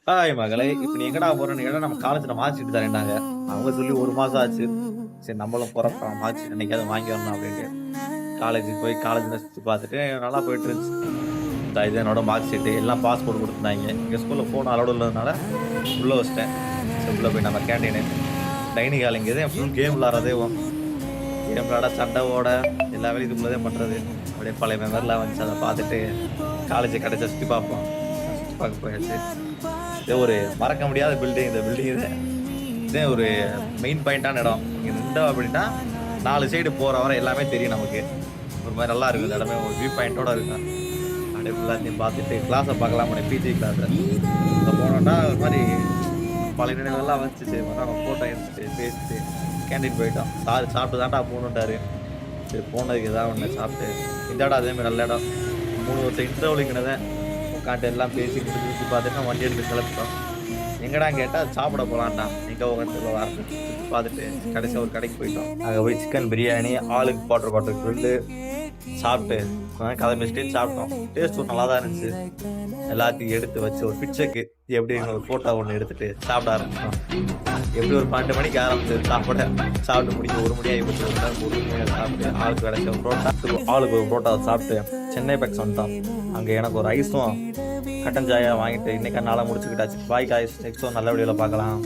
Hi மகளே! இப்ப நீ எங்கடா போறன்னு கேட்டா, நம்ம காலேஜ்ல மார்க் ஷீட் தரேன்னாங்க. அவங்க சொல்லி 1 மாசம் ஆச்சு. சரி நம்மளும் போறோம் மார்க் ஷீட் என்னைக்காவது வாங்கி வரணும் அப்டின்ட்டு. காலேஜுக்கு போய் காலேஜ்ல சுத்தி பார்த்துட்டு நல்லா போயிட்டு இருந்துச்சு. இது என்னோட மார்க் ஷீட் எல்லாம் பாஸ்போர்ட் குடுத்துருந்தாய்ங்க. எங்க ஸ்கூல்ல ஃபோன் அலோவ்ட் இல்லதுனால உள்ள வச்சுட்டேன். சரி உள்ள போய் நம்ம கேன்டீனு, டைனிங் ஹால் இங்க தான் ஃபுல் கேம் விளையாடுறதேவும். கேம் விளையாட, சண்ட ஓட எல்லா வேலையும் இதுக்குள்ள தான் பண்றது. அப்படியே பழைய மெமரிலாம் வந்துச்சு. அத பார்த்துட்டு காலேஜ் கடைசியா சுத்தி பார்ப்போம். சுத்தி பார்க்க போயாச்சு. இது ஒரு மறக்க முடியாத பில்டிங். இந்த பில்டிங் இதே ஒரு மெயின் பாயிண்டான இடம். இங்க நின்றோம் அப்படின்னா 4 சைடு போற வர எல்லாமே தெரியும் நமக்கு. ஒரு மாரி நல்லா இருக்கும். இந்த இடமே ஒரு வியூ பாயிண்டோட இருக்கும். அப்படியே எல்லாத்தையும் பார்த்துட்டு கிளாஸ பார்க்கலாம் பிஜி கிளாஸ. அங்க போனோம்னா ஒரு மாரி பழைய நினைவுகள்லாம் வந்துச்சு. சரி நம்ம ஃபோட்டோ எடுத்துட்டு பேசிட்டு கேண்டீன் போயிட்டோம். சார் சாப்பிட்டு தான்டா போகணுன்ட்டாரு. சரி போனதுக்கு ஏதாவது ஒண்ணு சாப்பிட்டு இந்த இடம் அதே மாரி நல்ல இடம். 3 வருஷம் இன்டர்வலுக்குனதான் உட்காந்து எல்லாம் பேசி முடிச்சு சுத்தி பார்த்துட்டு வண்டி எடுத்து கிளப்பிட்டோம். எங்கடா கேட்டா சாப்பிட போலான்டா. எங்க உட்காந்து சுத்தி பார்த்துட்டு கடைசியா ஒரு கடைக்கு போயிட்டோம். அங்க போய் சிக்கன் பிரியாணி, ஆளுக்கு குவார்டர் கிரில்லு சாப்பிட்டு கதை பேசிட்டு சாப்பிட்டோம். டேஸ்ட்டும் நல்லா தான் இருந்துச்சு. எல்லாத்தையும் எடுத்து வச்சு ஒரு பிக்சருக்கு எப்படி ஒரு ஃபோட்டோ ஒன்று எடுத்துட்டு சாப்பிட ஆரம்பிச்சோம். எப்படி ஒரு 12 மணிக்கு ஆரம்பிச்சது சாப்பிட்டு முடிக்க 1 மணி ஆகிப்போச்சு. பொறுமையாக சாப்பிட்டு ஆளுக்கு கிடைச்ச ஒரு புரோட்டா, ஆளுக்கு ஒரு புரோட்டா சாப்பிட்டு சென்னை பேக்ஸ் வந்துட்டோம். அங்கே எனக்கு ஒரு ஐஸும் கட்டன் சாயா வாங்கிட்டு இன்னைக்கு நாளாக முடிச்சுக்கிட்டாச்சு. பாய் காய்ஸ், நெக்ஸ்ட் நல்ல வீடியோவில் பார்க்கலாம்.